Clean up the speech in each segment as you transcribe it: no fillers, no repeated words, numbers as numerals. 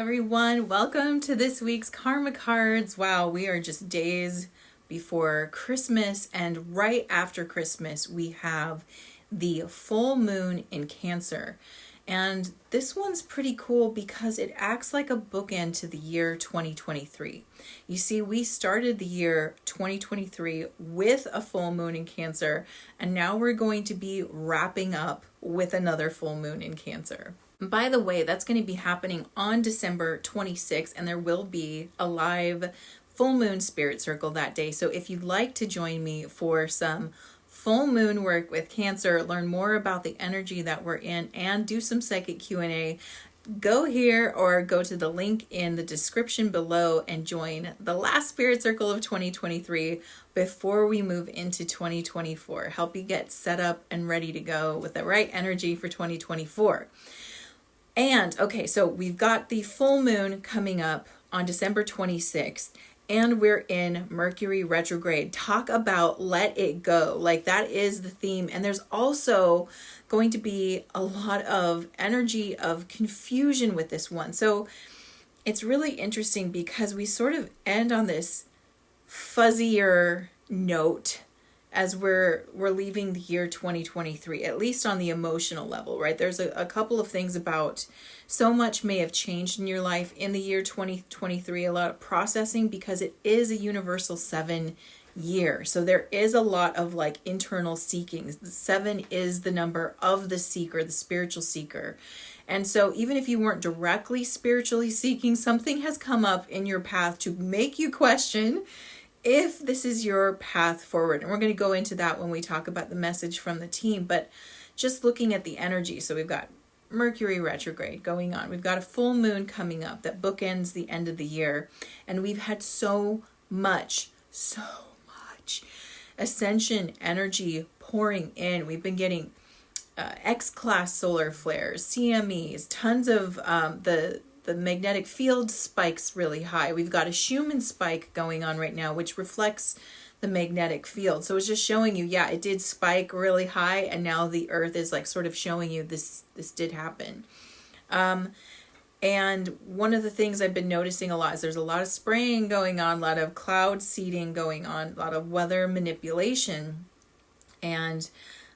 everyone. Welcome to this week's Karma Cards. Wow, we are just days before Christmas, and right after Christmas, we have the full moon in Cancer. And this one's pretty cool because it acts like a bookend to the year 2023. You see, we started the year 2023 with a full moon in Cancer, and now we're going to be wrapping up with another full moon in Cancer. By the way, that's going to be happening on December 26th, and there will be a live full moon spirit circle that day. So if you'd like to join me for some full moon work with Cancer, learn more about the energy that we're in, and do some psychic Q&A, go here or go to the link in the description below and join the last spirit circle of 2023 before we move into 2024. Help you get set up and ready to go with the right energy for 2024. And okay, so we've got the full moon coming up on December 26th, and we're in Mercury retrograde. Talk about let it go. Like, that is the theme. And there's also going to be a lot of energy of confusion with this one. So it's really interesting because we sort of end on this fuzzier note as we're leaving the year 2023, at least on the emotional level, right? There's a couple of things about so much may have changed in your life in the year 2023, a lot of processing because it is a universal 7 year. So there is a lot of like internal seeking. The 7 is the number of the seeker, the spiritual seeker. And so even if you weren't directly spiritually seeking, something has come up in your path to make you question if this is your path forward. And we're going to go into that when we talk about the message from the team, but just looking at the energy. So we've got Mercury retrograde going on. We've got a full moon coming up that bookends the end of the year. And we've had so much ascension energy pouring in. We've been getting X-class solar flares, CMEs, tons of the magnetic field spikes really high. We've got a Schumann spike going on right now, which reflects the magnetic field. So it's just showing you, yeah, it did spike really high, and now the Earth is like sort of showing you this did happen. And one of the things I've been noticing a lot is there's a lot of spraying going on, a lot of cloud seeding going on, a lot of weather manipulation. And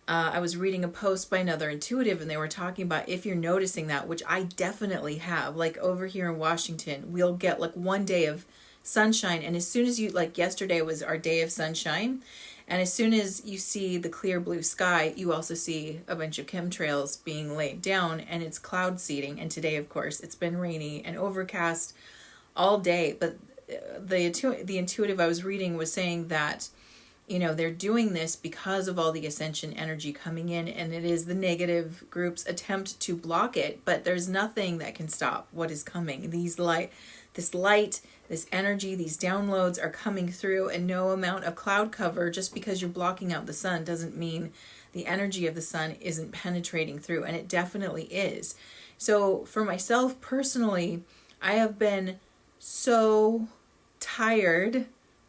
I was reading a post by another intuitive, and they were talking about if you're noticing that, which I definitely have, like over here in Washington, we'll get like one day of sunshine. And as soon as you, like yesterday was our day of sunshine. And as soon as you see the clear blue sky, you also see a bunch of chemtrails being laid down, and it's cloud seeding. And today, of course, it's been rainy and overcast all day. But the intuitive I was reading was saying that, you know, they're doing this because of all the ascension energy coming in, and it is the negative group's attempt to block it, but there's nothing that can stop what is coming. This light, this energy, these downloads are coming through, and no amount of cloud cover, just because you're blocking out the sun, doesn't mean the energy of the sun isn't penetrating through, and it definitely is. So for myself personally, I have been so tired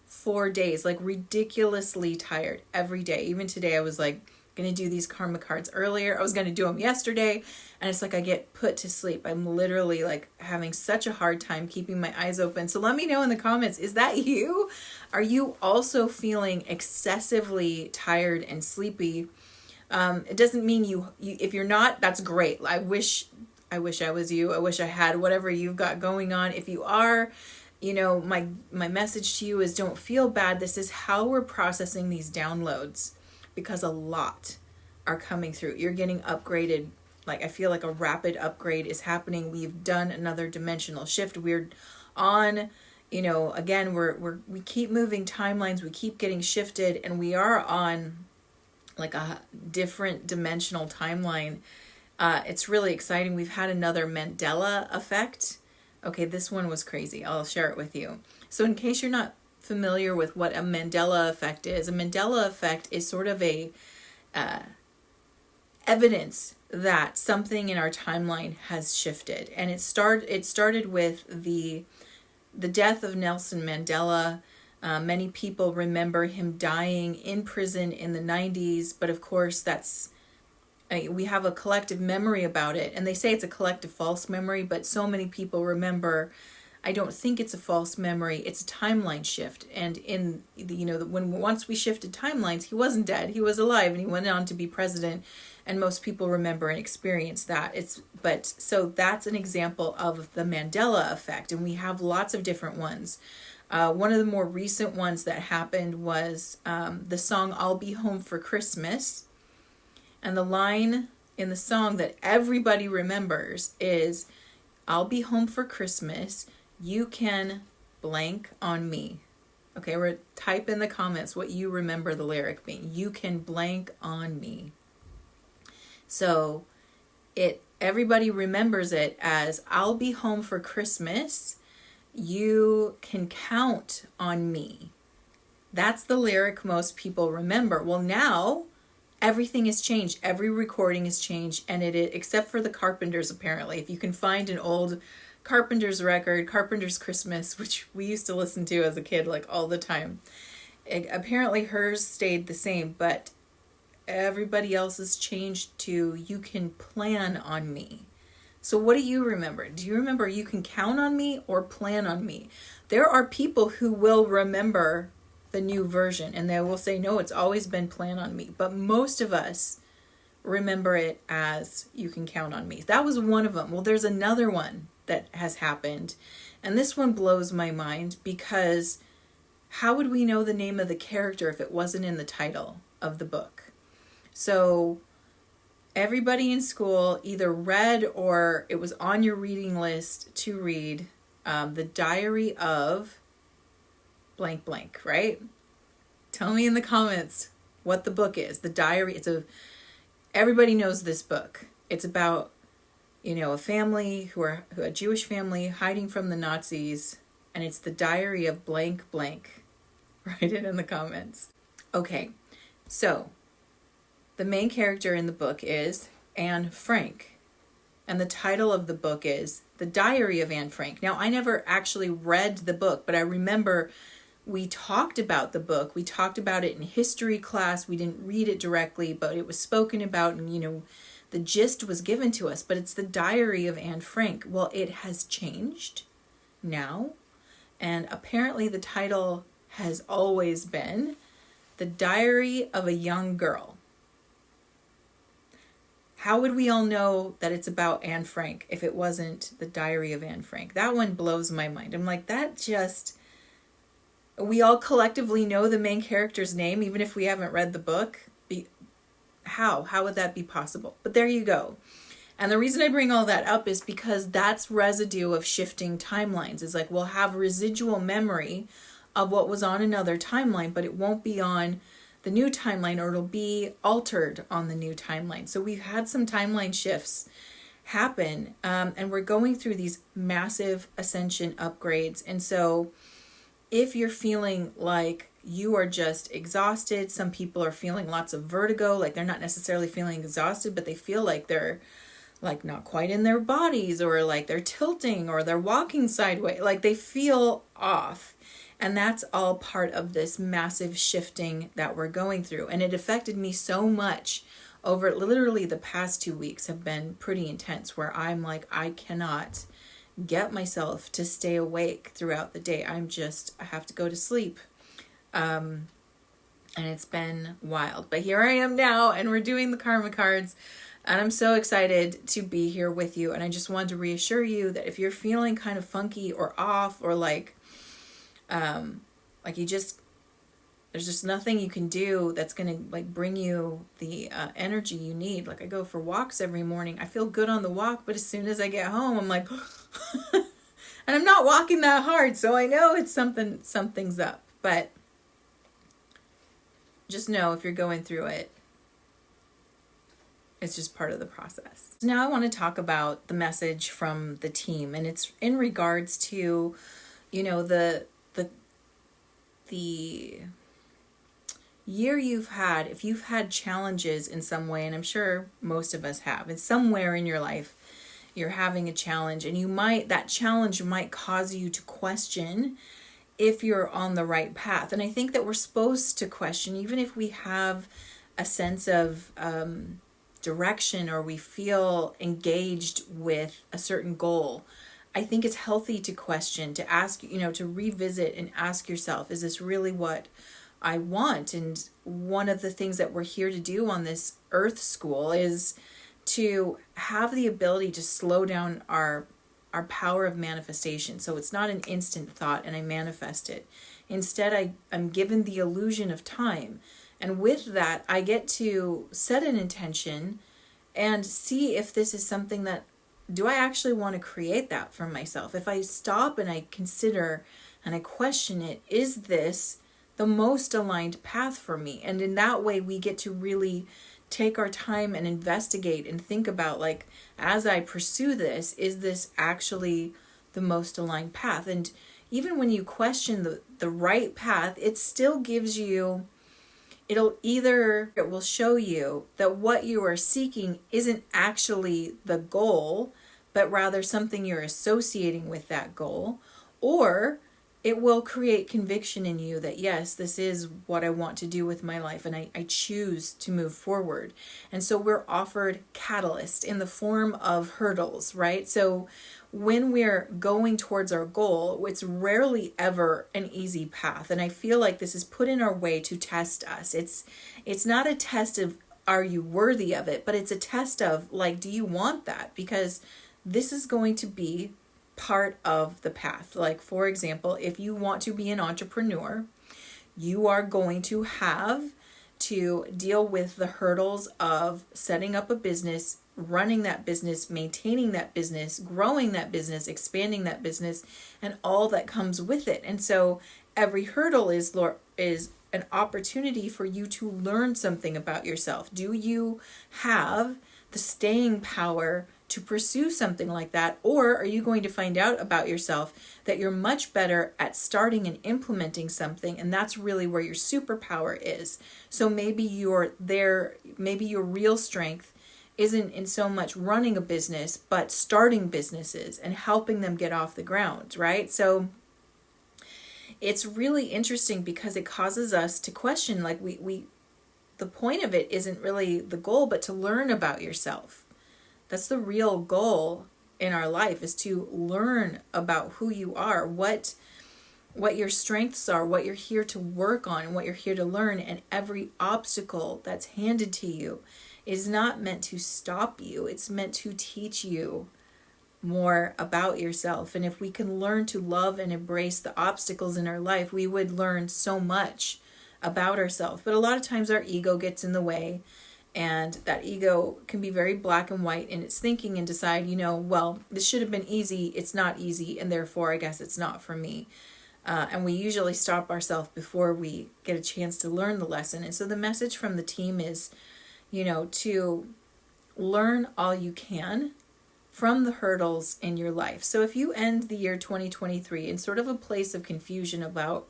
4 days, like ridiculously tired every day. Even today, I was like going to do these karma cards earlier. I was going to do them yesterday, and it's like I get put to sleep. I'm literally like having such a hard time keeping my eyes open. So let me know in the comments, is that you? Are you also feeling excessively tired and sleepy? It doesn't mean you if you're not, that's great. I wish I was you. I wish I had whatever you've got going on. If you are, you know, my message to you is don't feel bad. This is how we're processing these downloads, because a lot are coming through. You're getting upgraded. Like, I feel like a rapid upgrade is happening. We've done another dimensional shift. We're on, you know, again, we keep moving timelines. We keep getting shifted, and we are on like a different dimensional timeline. It's really exciting. We've had another Mandela effect. Okay, this one was crazy. I'll share it with you. So in case you're not familiar with what a Mandela effect is, a Mandela effect is sort of a evidence that something in our timeline has shifted. And it started with the death of Nelson Mandela. Many people remember him dying in prison in the 90s, but of course that's we have a collective memory about it, and they say it's a collective false memory, but so many people remember. I don't think it's a false memory. It's a timeline shift. And in when once we shifted timelines, he wasn't dead. He was alive, and he went on to be president. And most people remember and experience that. So that's an example of the Mandela effect, and we have lots of different ones. One of the more recent ones that happened was the song "I'll Be Home for Christmas," and the line in the song that everybody remembers is, "I'll be home for Christmas. You can blank on me." Okay, type in the comments what you remember the lyric being. You can blank on me. So everybody remembers it as, "I'll be home for Christmas. You can count on me." That's the lyric most people remember. Well, now everything has changed. Every recording has changed, and except for the Carpenters, apparently. If you can find an old Carpenter's record, Carpenter's Christmas, which we used to listen to as a kid like all the time, apparently hers stayed the same, but everybody else has changed to "you can plan on me." So what do you remember? Do you remember "you can count on me" or "plan on me"? There are people who will remember the new version and they will say, "No, it's always been "plan on me." But most of us remember it as "you can count on me." That was one of them. Well, there's another one that has happened, and this one blows my mind, because how would we know the name of the character if it wasn't in the title of the book? So everybody in school either read, or it was on your reading list to read, The Diary of blank blank, right? Tell me in the comments what the book is. The Diary, everybody knows this book. It's about, a family a Jewish family hiding from the Nazis, and it's The Diary of blank blank. Write it in the comments. Okay, so the main character in the book is Anne Frank, and the title of the book is The Diary of Anne Frank. Now, I never actually read the book, but I remember we talked about the book. We talked about it in history class. We didn't read it directly, but it was spoken about, and the gist was given to us. But it's The Diary of Anne Frank. Well, it has changed now, and apparently the title has always been The Diary of a Young Girl. How would we all know that it's about Anne Frank if it wasn't The Diary of Anne Frank? That one blows my mind. I'm like, we all collectively know the main character's name, even if we haven't read the book. How would that be possible? But there you go. And the reason I bring all that up is because that's residue of shifting timelines. It's like we'll have residual memory of what was on another timeline, but it won't be on the new timeline, or it'll be altered on the new timeline. So we've had some timeline shifts happen, and we're going through these massive ascension upgrades. And so if you're feeling like you are just exhausted, some people are feeling lots of vertigo, like they're not necessarily feeling exhausted, but they feel like they're like not quite in their bodies, or like they're tilting, or they're walking sideways, like they feel off. And that's all part of this massive shifting that we're going through. And it affected me so much over literally the past 2 weeks have been pretty intense, where I'm like, I cannot get myself to stay awake throughout the day. I have to go to sleep. And it's been wild. But here I am now, and we're doing the karma cards. And I'm so excited to be here with you. And I just wanted to reassure you that if you're feeling kind of funky or off, or like there's just nothing you can do that's going to like bring you the energy you need. Like I go for walks every morning. I feel good on the walk, but as soon as I get home, I'm like, and I'm not walking that hard. So I know it's something's up, but just know if you're going through it, it's just part of the process. Now I want to talk about the message from the team, and it's in regards to, the year you've had. If you've had challenges in some way, and I'm sure most of us have, and somewhere in your life you're having a challenge, and that challenge might cause you to question if you're on the right path. And I think that we're supposed to question, even if we have a sense of direction or we feel engaged with a certain goal, I think it's healthy to question, to ask, to revisit and ask yourself, is this really what I want? And one of the things that we're here to do on this Earth School is to have the ability to slow down our power of manifestation. So it's not an instant thought and I manifest it. Instead, I'm given the illusion of time. And with that, I get to set an intention and see if this is something that, do I actually want to create that for myself? If I stop and I consider and I question it, is this the most aligned path for me? And in that way, we get to really take our time and investigate and think about, like, as I pursue this, is this actually the most aligned path? And even when you question the right path, it still gives you, it will show you that what you are seeking isn't actually the goal, but rather something you're associating with that goal, or it will create conviction in you that, yes, this is what I want to do with my life, and I choose to move forward. And so we're offered catalyst in the form of hurdles, right? So when we're going towards our goal, it's rarely ever an easy path. And I feel like this is put in our way to test us. It's not a test of, are you worthy of it? But it's a test of, like, do you want that? Because this is going to be part of the path. Like, for example, if you want to be an entrepreneur, you are going to have to deal with the hurdles of setting up a business, running that business, maintaining that business, growing that business, expanding that business, and all that comes with it. And so every hurdle is an opportunity for you to learn something about yourself. Do you have the staying power to pursue something like that? Or are you going to find out about yourself that you're much better at starting and implementing something, and that's really where your superpower is? So maybe maybe your real strength isn't in so much running a business, but starting businesses and helping them get off the ground, right? So it's really interesting because it causes us to question, like, the point of it isn't really the goal, but to learn about yourself. That's the real goal in our life, is to learn about who you are, what your strengths are, what you're here to work on, and what you're here to learn. And every obstacle that's handed to you is not meant to stop you. It's meant to teach you more about yourself. And if we can learn to love and embrace the obstacles in our life, we would learn so much about ourselves. But a lot of times our ego gets in the way, and that ego can be very black and white in its thinking and decide, well, this should have been easy. It's not easy, and therefore I guess it's not for me. And we usually stop ourselves before we get a chance to learn the lesson. And so the message from the team is, to learn all you can from the hurdles in your life. So if you end the year 2023 in sort of a place of confusion about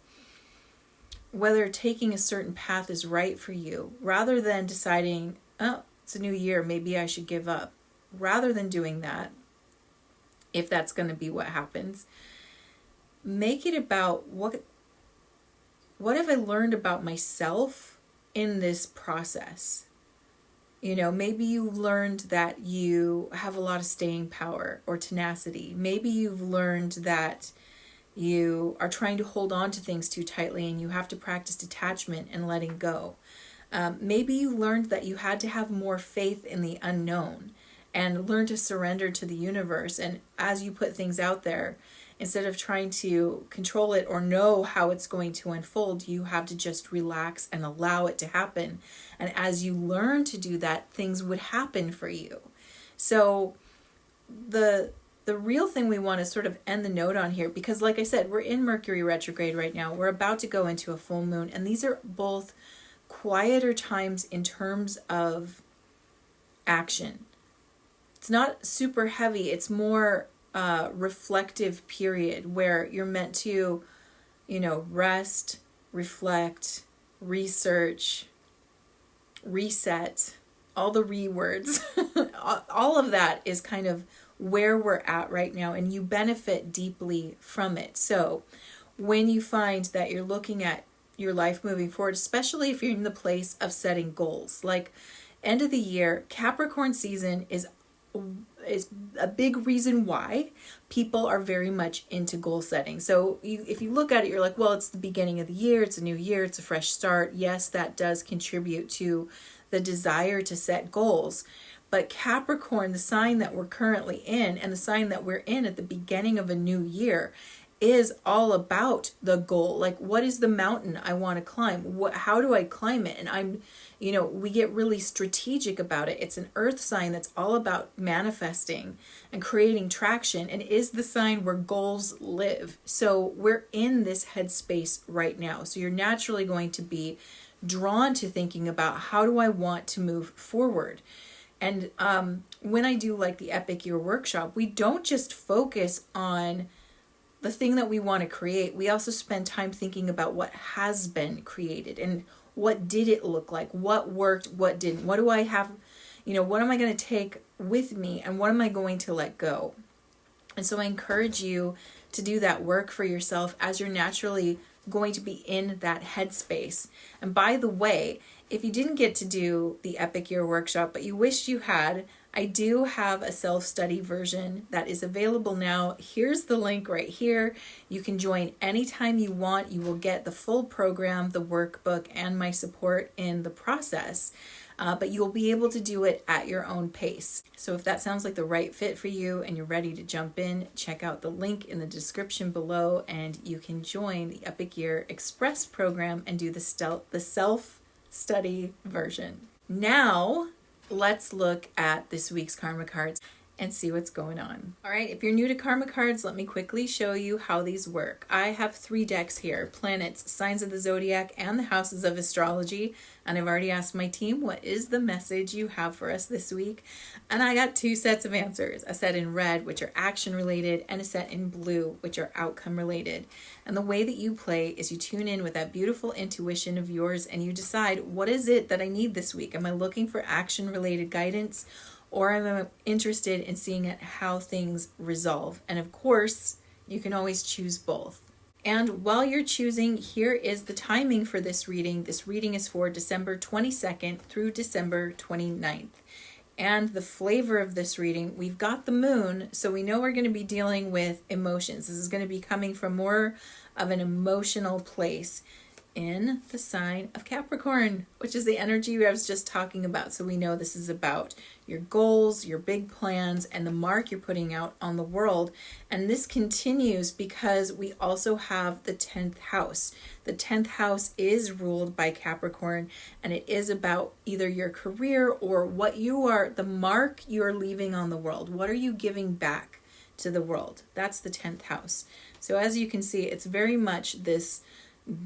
whether taking a certain path is right for you, rather than deciding, oh, it's a new year, maybe I should give up, rather than doing that, if that's going to be what happens, make it about what have I learned about myself in this process? Maybe you learned that you have a lot of staying power or tenacity. Maybe you've learned that you are trying to hold on to things too tightly and you have to practice detachment and letting go. Maybe you learned that you had to have more faith in the unknown and learn to surrender to the universe. And as you put things out there, instead of trying to control it or know how it's going to unfold, you have to just relax and allow it to happen. And as you learn to do that, things would happen for you. So the real thing we want to sort of end the note on here, because like I said, we're in Mercury retrograde right now. We're about to go into a full moon, and these are both quieter times in terms of action. It's not super heavy. It's more reflective period where you're meant to, rest, reflect, research, reset, all the words. All of that is kind of where we're at right now, and you benefit deeply from it. So when you find that you're looking at your life moving forward, especially if you're in the place of setting goals, like end of the year, Capricorn season is a big reason why people are very much into goal setting. So if you look at it, you're like, well, it's the beginning of the year, it's a new year, it's a fresh start. Yes, that does contribute to the desire to set goals. But Capricorn, the sign that we're currently in and the sign that we're in at the beginning of a new year, is all about the goal. Like, what is the mountain I want to climb? How do I climb it? And we get really strategic about it. It's an earth sign that's all about manifesting and creating traction, and is the sign where goals live. So we're in this headspace right now. So you're naturally going to be drawn to thinking about, how do I want to move forward? And when I do like the Epic Year workshop, we don't just focus on the thing that we want to create. We also spend time thinking about what has been created and what did it look like, what worked, what didn't, what do I have, what am I going to take with me, and what am I going to let go? And so I encourage you to do that work for yourself as you're naturally going to be in that headspace. And by the way, if you didn't get to do the Epic Year workshop, but you wished you had, I do have a self-study version that is available now. Here's the link right here. You can join anytime you want. You will get the full program, the workbook, and my support in the process. But you'll be able to do it at your own pace. So if that sounds like the right fit for you and you're ready to jump in, check out the link in the description below, and you can join the Epic Year Express program and do the self-study version. Now, let's look at this week's karma cards and see what's going on. All right, if you're new to karma cards, let me quickly show you how these work. I have 3 decks here: planets, signs of the zodiac, and the houses of astrology. And I've already asked my team, what is the message you have for us this week? And I got 2 sets of answers: a set in red, which are action related, and a set in blue, which are outcome related. And the way that you play is you tune in with that beautiful intuition of yours and you decide, what is it that I need this week? Am I looking for action related guidance, or am I interested in seeing how things resolve? And of course, you can always choose both. And while you're choosing, here is the timing for this reading. This reading is for December 22nd through December 29th. And the flavor of this reading, we've got the moon, so we know we're going to be dealing with emotions. This is going to be coming from more of an emotional place in the sign of Capricorn, which is the energy I was just talking about. So we know this is about your goals, your big plans, and the mark you're putting out on the world. And this continues because we also have the 10th house. The 10th house is ruled by Capricorn, and it is about either your career or what you are, the mark you're leaving on the world. What are you giving back to the world? That's the 10th house. So as you can see, it's very much this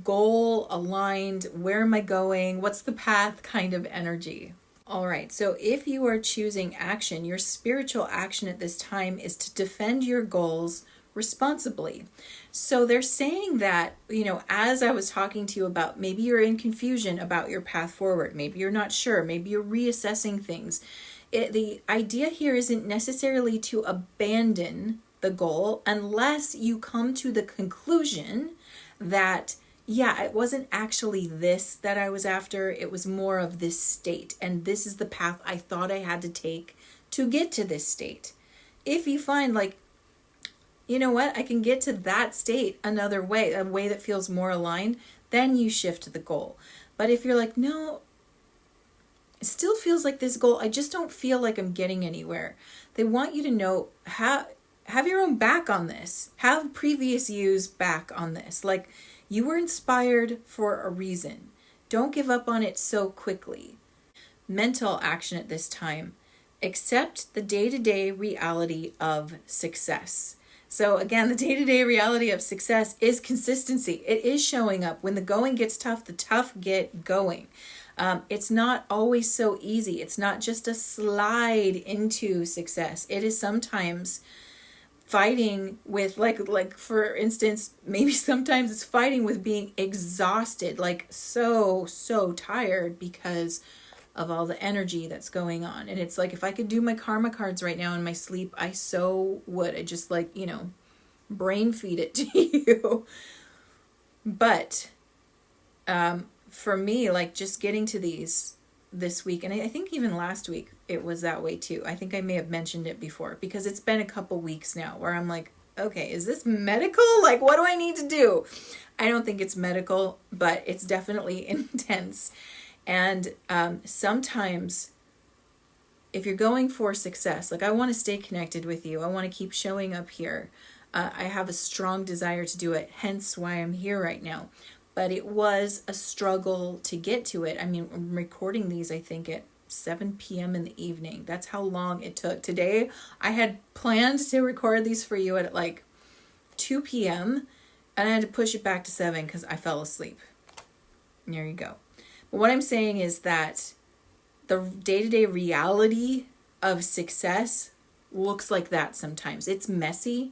goal aligned, where am I going, what's the path kind of energy. All right, so if you are choosing action, your spiritual action at this time is to defend your goals responsibly. So they're saying that, as I was talking to you about, maybe you're in confusion about your path forward, maybe you're not sure, maybe you're reassessing things. The idea here isn't necessarily to abandon the goal unless you come to the conclusion that it wasn't actually this that I was after. It was more of this state. And this is the path I thought I had to take to get to this state. If you find like, you know what, I can get to that state another way, a way that feels more aligned, then you shift the goal. But if you're like, no, it still feels like this goal, I just don't feel like I'm getting anywhere. They want you to know, have your own back on this. Have previous yous back on this. Like, you were inspired for a reason. Don't give up on it so quickly. Mental action at this time. Accept the day-to-day reality of success. So again, the day-to-day reality of success is consistency. It is showing up. When the going gets tough, the tough get going. It's not always so easy. It's not just a slide into success. It is sometimes fighting with like for instance, maybe sometimes it's fighting with being exhausted, like so tired because of all the energy that's going on. And it's like, if I could do my karma cards right now in my sleep, I so would. I just brain feed it to you. But for me, like, just getting to this week, and I think even last week it was that way too. I think I may have mentioned it before, because it's been a couple weeks now where I'm like, okay, is this medical? Like, what do I need to do? I don't think it's medical, but it's definitely intense. And sometimes if you're going for success, like I want to stay connected with you, I want to keep showing up here. I have a strong desire to do it, hence why I'm here right now. But it was a struggle to get to it. I mean, I'm recording these, I think, at 7 p.m. in the evening. That's how long it took. Today, I had planned to record these for you at like 2 p.m. and I had to push it back to 7 because I fell asleep. And there you go. But what I'm saying is that the day-to-day reality of success looks like that sometimes. It's messy.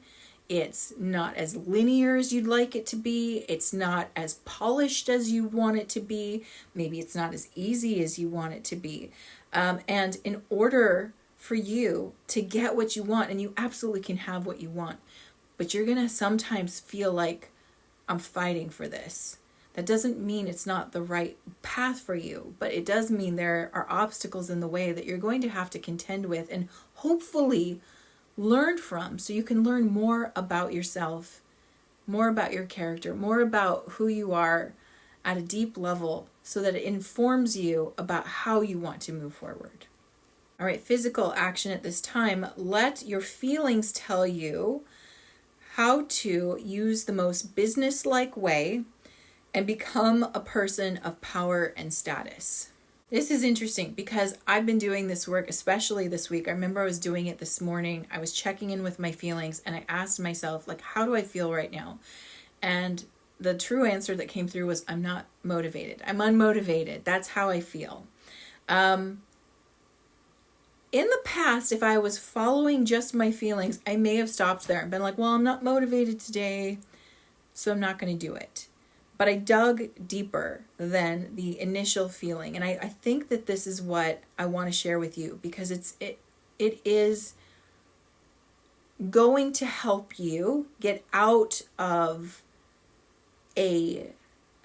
It's not as linear as you'd like it to be. It's not as polished as you want it to be. Maybe it's not as easy as you want it to be. And in order for you to get what you want, and you absolutely can have what you want, but you're going to sometimes feel like, I'm fighting for this. That doesn't mean it's not the right path for you, but it does mean there are obstacles in the way that you're going to have to contend with and hopefully learn from, so you can learn more about yourself, more about your character, more about who you are at a deep level, so that it informs you about how you want to move forward. All right, physical action at this time. Let your feelings tell you how to use the most business-like way and become a person of power and status. This is interesting because I've been doing this work, especially this week. I remember I was doing it this morning. I was checking in with my feelings and I asked myself, like, how do I feel right now? And the true answer that came through was, I'm not motivated. I'm unmotivated. That's how I feel. In the past, if I was following just my feelings, I may have stopped there and been like, well, I'm not motivated today, so I'm not going to do it. But I dug deeper than the initial feeling. And I think that this is what I want to share with you, because it is going to help you get out of a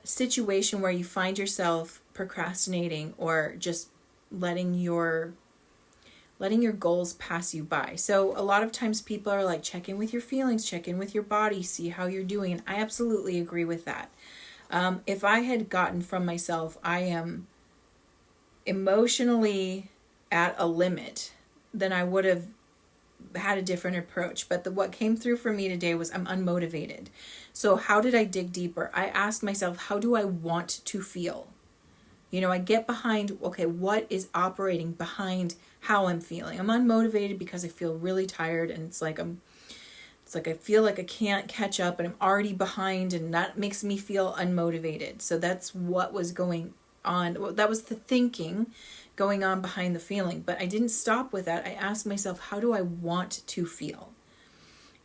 situation where you find yourself procrastinating or just letting your goals pass you by. So a lot of times people are like, check in with your feelings, check in with your body, see how you're doing. And I absolutely agree with that. If I had gotten from myself, I am emotionally at a limit, then I would have had a different approach. But what came through for me today was, I'm unmotivated. So how did I dig deeper? I asked myself, how do I want to feel? You know, I get behind, okay, what is operating behind how I'm feeling? I'm unmotivated because I feel really tired, and it's like I feel like I can't catch up and I'm already behind, and that makes me feel unmotivated. So that's what was going on. Well, that was the thinking going on behind the feeling. But I didn't stop with that. I asked myself, how do I want to feel?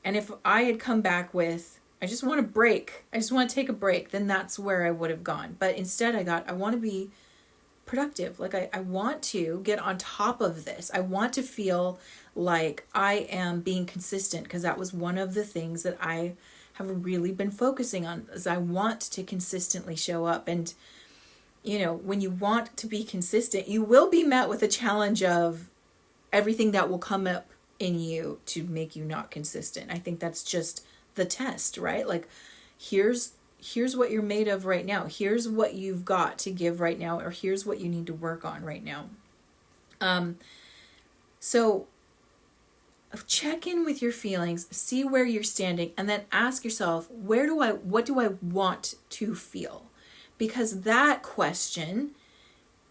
And if I had come back with, I just want a break, I just want to take a break, then that's where I would have gone. But instead I want to be productive. Like I want to get on top of this. I want to feel like I am being consistent, because that was one of the things that I have really been focusing on, is I want to consistently show up. And you know, when you want to be consistent, you will be met with a challenge of everything that will come up in you to make you not consistent. I think that's just the test, right? Like, here's what you're made of right now. Here's what you've got to give right now, or here's what you need to work on right now. So check in with your feelings, see where you're standing, and then ask yourself, what do I want to feel? Because that question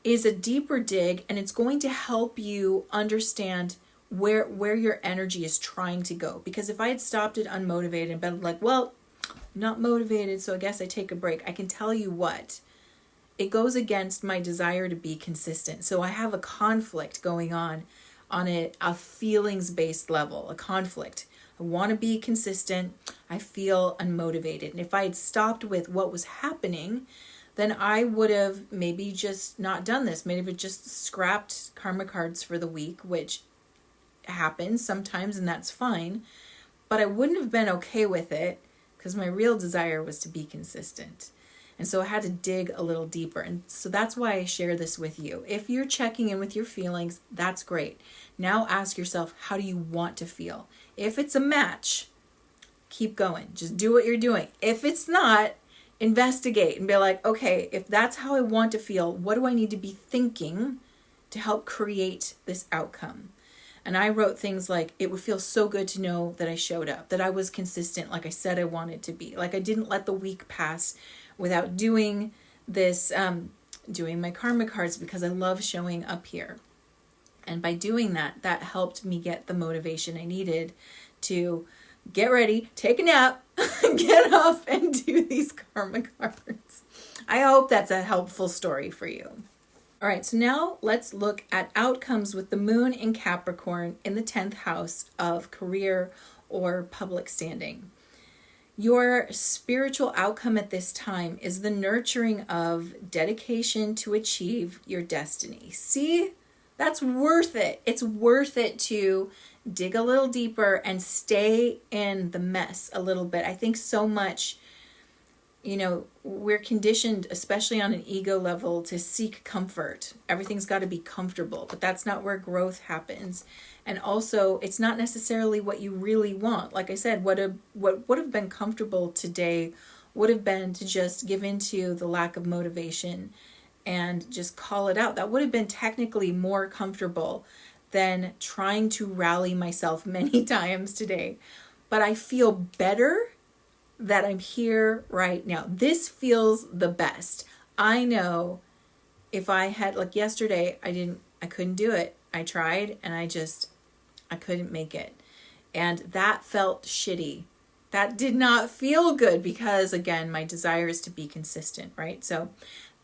is a deeper dig, and it's going to help you understand where your energy is trying to go. Because if I had stopped it unmotivated and been like, well, I'm not motivated, so I guess I take a break, I can tell you what, it goes against my desire to be consistent. So I have a conflict going on a feelings-based level, a conflict. I want to be consistent. I feel unmotivated. And if I had stopped with what was happening, then I would have maybe just not done this. Maybe have just scrapped karma cards for the week, which happens sometimes, and that's fine. But I wouldn't have been okay with it, because my real desire was to be consistent. And so I had to dig a little deeper. And so that's why I share this with you. If you're checking in with your feelings, that's great. Now ask yourself, how do you want to feel? If it's a match, keep going. Just do what you're doing. If it's not, investigate and be like, okay, if that's how I want to feel, what do I need to be thinking to help create this outcome? And I wrote things like, it would feel so good to know that I showed up, that I was consistent, like I said I wanted to be, like I didn't let the week pass without doing this, doing my karma cards, because I love showing up here. And by doing that, that helped me get the motivation I needed to get ready, take a nap, get up and do these karma cards. I hope that's a helpful story for you. All right, so now let's look at outcomes with the moon in Capricorn in the 10th house of career or public standing. Your spiritual outcome at this time is the nurturing of dedication to achieve your destiny. See, that's worth it. It's worth it to dig a little deeper and stay in the mess a little bit. I think so much, we're conditioned, especially on an ego level, to seek comfort. Everything's got to be comfortable, but that's not where growth happens. And also, it's not necessarily what you really want. Like I said, what would have been comfortable today would have been to just give into the lack of motivation and just call it out. That would have been technically more comfortable than trying to rally myself many times today. But I feel better that I'm here right now. This feels the best. I know if I had, like yesterday, I couldn't do it. I tried and I couldn't make it. And that felt shitty. That did not feel good because, again, my desire is to be consistent, right? So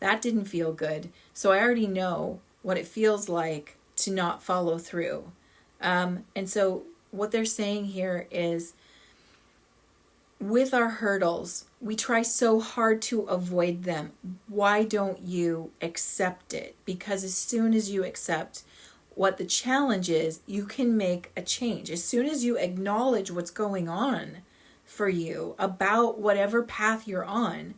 that didn't feel good. So I already know what it feels like to not follow through. And so what they're saying here is, with our hurdles, we try so hard to avoid them. Why don't you accept it? Because as soon as you accept what the challenge is, you can make a change. As soon as you acknowledge what's going on for you about whatever path you're on,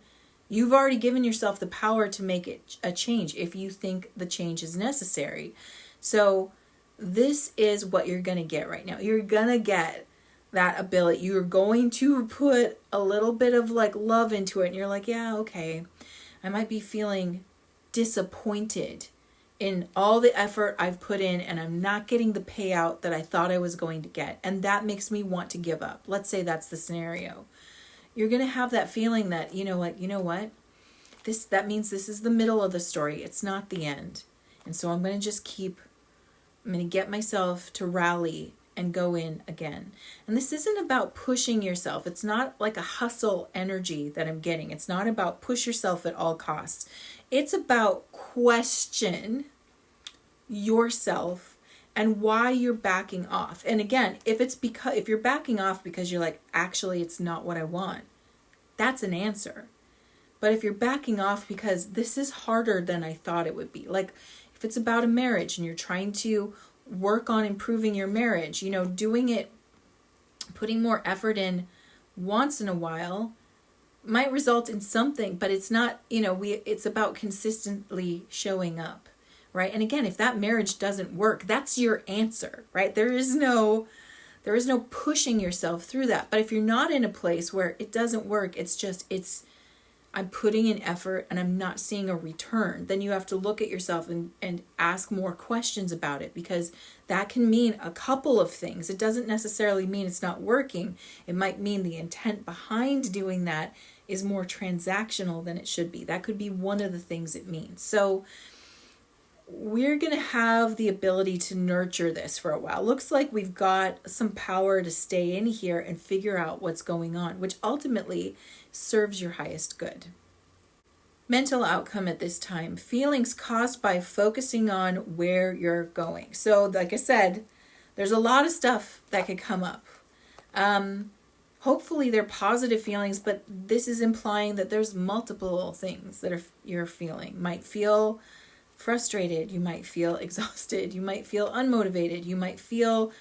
you've already given yourself the power to make it a change if you think the change is necessary. So this is what you're going to get right now. You're going to get that ability. You're going to put a little bit of like love into it. And you're like, yeah, okay, I might be feeling disappointed in all the effort I've put in and I'm not getting the payout that I thought I was going to get. And that makes me want to give up. Let's say that's the scenario. You're going to have that feeling that, you know what? That means this is the middle of the story. It's not the end. And so I'm going to get myself to rally and go in again. And this isn't about pushing yourself. It's not like a hustle energy that I'm getting. It's not about push yourself at all costs. It's about question yourself and why you're backing off. And again, if you're backing off because you're like, actually, it's not what I want, that's an answer. But if you're backing off because this is harder than I thought it would be, like if it's about a marriage and you're trying to work on improving your marriage, doing it, putting more effort in once in a while might result in something, but it's not, it's about consistently showing up, right? And again, if that marriage doesn't work, that's your answer, right? There is no pushing yourself through that. But if you're not in a place where it doesn't work, I'm putting in effort and I'm not seeing a return, then you have to look at yourself and ask more questions about it, because that can mean a couple of things. It doesn't necessarily mean it's not working. It might mean the intent behind doing that is more transactional than it should be. That could be one of the things it means. So we're going to have the ability to nurture this for a while. Looks like we've got some power to stay in here and figure out what's going on, which ultimately serves your highest good. Mental outcome at this time, feelings caused by focusing on where you're going. So like I said, there's a lot of stuff that could come up. Hopefully they're positive feelings, but this is implying that there's multiple things that you're feeling. You might feel frustrated, you might feel exhausted, you might feel unmotivated, you might feel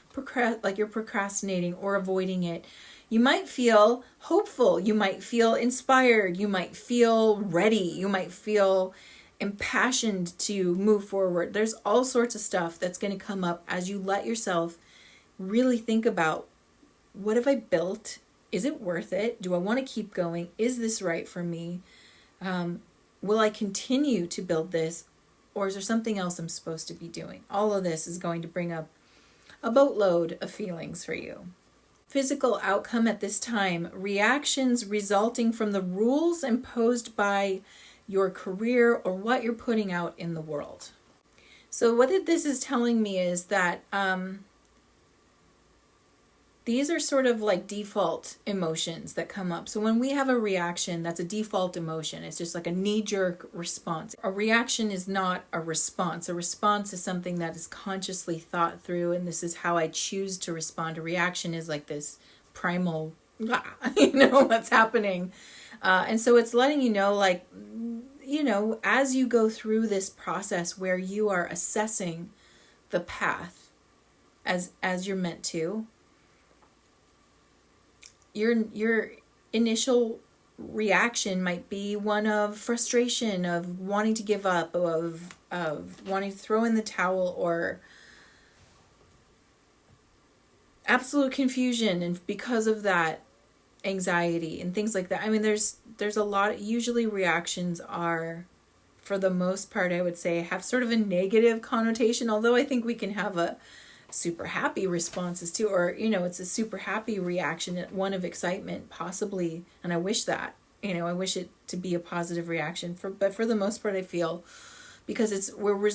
like you're procrastinating or avoiding it. You might feel hopeful, you might feel inspired, you might feel ready, you might feel impassioned to move forward. There's all sorts of stuff that's going to come up as you let yourself really think about, what have I built? Is it worth it? Do I want to keep going? Is this right for me? Will I continue to build this? Or is there something else I'm supposed to be doing? All of this is going to bring up a boatload of feelings for you. Physical outcome at this time, reactions resulting from the rules imposed by your career or what you're putting out in the world. So what this is telling me is that these are sort of like default emotions that come up. So when we have a reaction, that's a default emotion. It's just like a knee-jerk response. A reaction is not a response. A response is something that is consciously thought through, and this is how I choose to respond. A reaction is like this primal, what's happening. And so it's letting you know, like, as you go through this process where you are assessing the path as you're meant to, your initial reaction might be one of frustration, of wanting to give up, of wanting to throw in the towel, or absolute confusion, and because of that, anxiety and things like that. I mean, there's a lot. Usually reactions are, for the most part, I would say, have sort of a negative connotation, although I think we can have a super happy responses too, or it's a super happy reaction, one of excitement possibly, and I wish that, I wish it to be a positive reaction, but for the most part I feel, because we're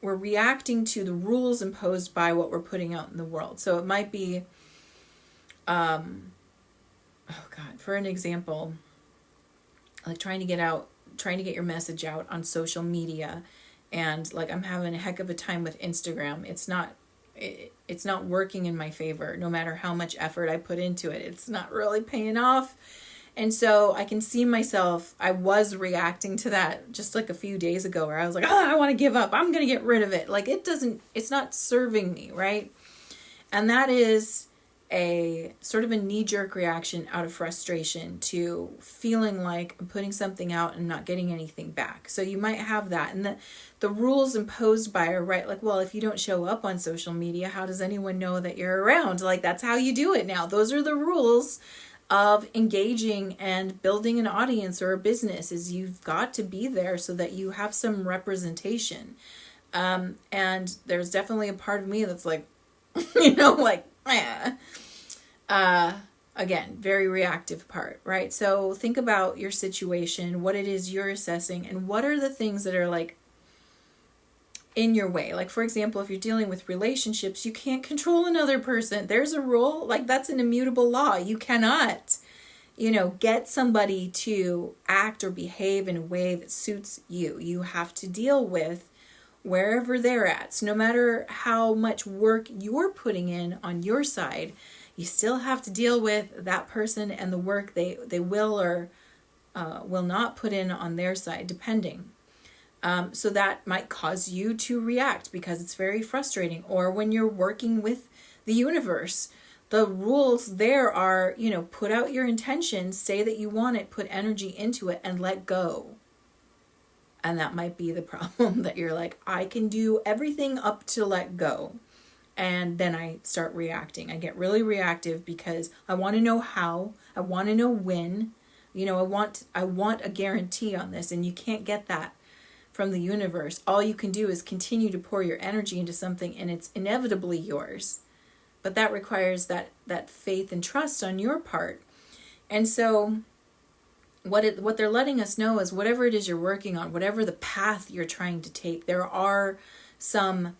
reacting to the rules imposed by what we're putting out in the world. So it might be for an example, like trying to get your message out on social media, and like I'm having a heck of a time with Instagram. It's not working in my favor. No matter how much effort I put into it, it's not really paying off. And so I can see myself, I was reacting to that just like a few days ago, where I was like, I want to give up. I'm going to get rid of it. Like it's not serving me, right? And that is a sort of a knee-jerk reaction out of frustration to feeling like I'm putting something out and not getting anything back. So you might have that. And the rules imposed by are right. Like, well, if you don't show up on social media, how does anyone know that you're around? Like, that's how you do it now. Those are the rules of engaging and building an audience or a business, is you've got to be there so that you have some representation. And there's definitely a part of me that's like, again, very reactive part, right? So think about your situation, what it is you're assessing, and what are the things that are like in your way. Like, for example, if you're dealing with relationships, you can't control another person. There's a rule, like that's an immutable law. You cannot, get somebody to act or behave in a way that suits you. You have to deal with wherever they're at. So no matter how much work you're putting in on your side, you still have to deal with that person and the work they will or will not put in on their side, depending. So that might cause you to react because it's very frustrating. Or when you're working with the universe, the rules there are, put out your intention, say that you want it, put energy into it, and let go. And that might be the problem, that you're like, I can do everything up to let go. And then I start reacting. I get really reactive because I want to know how, I want to know when, I want a guarantee on this, and you can't get that from the universe. All you can do is continue to pour your energy into something, and it's inevitably yours. But that requires that faith and trust on your part. And so what they're letting us know is whatever it is you're working on, whatever the path you're trying to take, there are some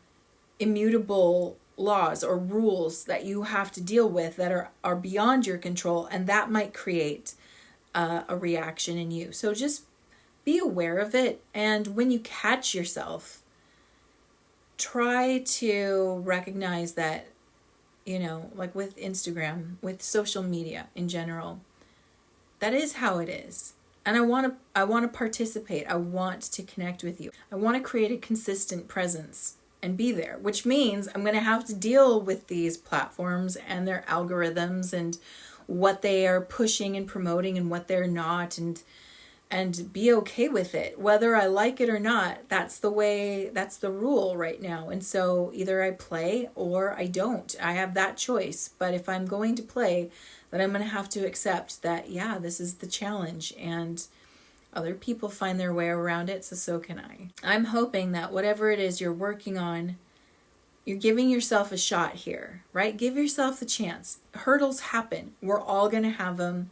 immutable laws or rules that you have to deal with that are beyond your control, and that might create a reaction in you. So just be aware of it, and when you catch yourself, try to recognize that, like with Instagram, with social media in general, that is how it is. And I want to participate. I want to connect with you. I want to create a consistent presence and be there, which means I'm going to have to deal with these platforms and their algorithms and what they are pushing and promoting and what they're not, and be okay with it. Whether I like it or not, that's the way, that's the rule right now. And so either I play or I don't. I have that choice. But if I'm going to play, then I'm going to have to accept that, yeah, this is the challenge. And other people find their way around it, so can I. I'm hoping that whatever it is you're working on, you're giving yourself a shot here, right? Give yourself the chance. Hurdles happen. We're all going to have them.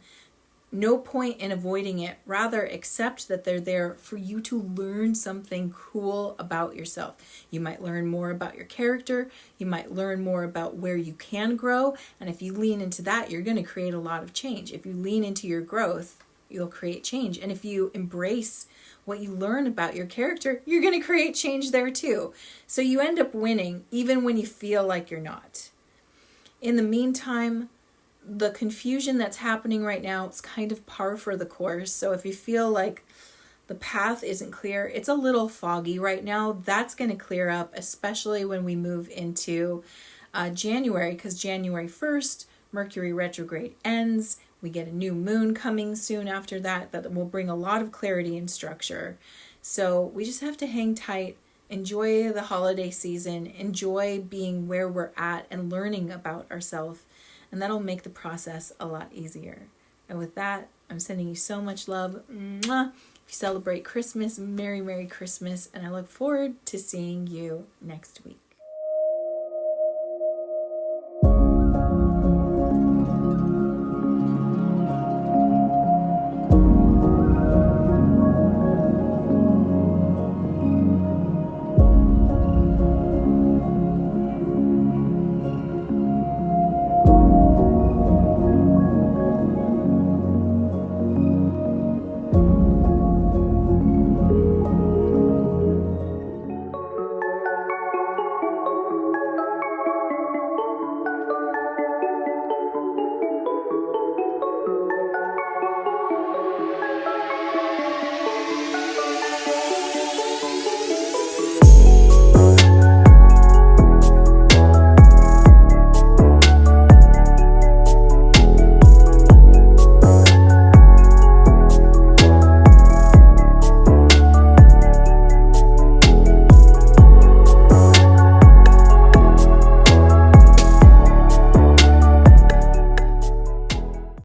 No point in avoiding it. Rather, accept that they're there for you to learn something cool about yourself. You might learn more about your character. You might learn more about where you can grow. And if you lean into that, you're going to create a lot of change. If you lean into your growth, you'll create change. And if you embrace what you learn about your character, you're going to create change there too. So you end up winning even when you feel like you're not. In the meantime, the confusion that's happening right now is kind of par for the course. So if you feel like the path isn't clear, it's a little foggy right now, that's going to clear up, especially when we move into January, because January 1st, Mercury retrograde ends. We get a new moon coming soon after that will bring a lot of clarity and structure. So we just have to hang tight, enjoy the holiday season, enjoy being where we're at and learning about ourselves. And that'll make the process a lot easier. And with that, I'm sending you so much love. Mwah. If you celebrate Christmas, Merry, Merry Christmas. And I look forward to seeing you next week.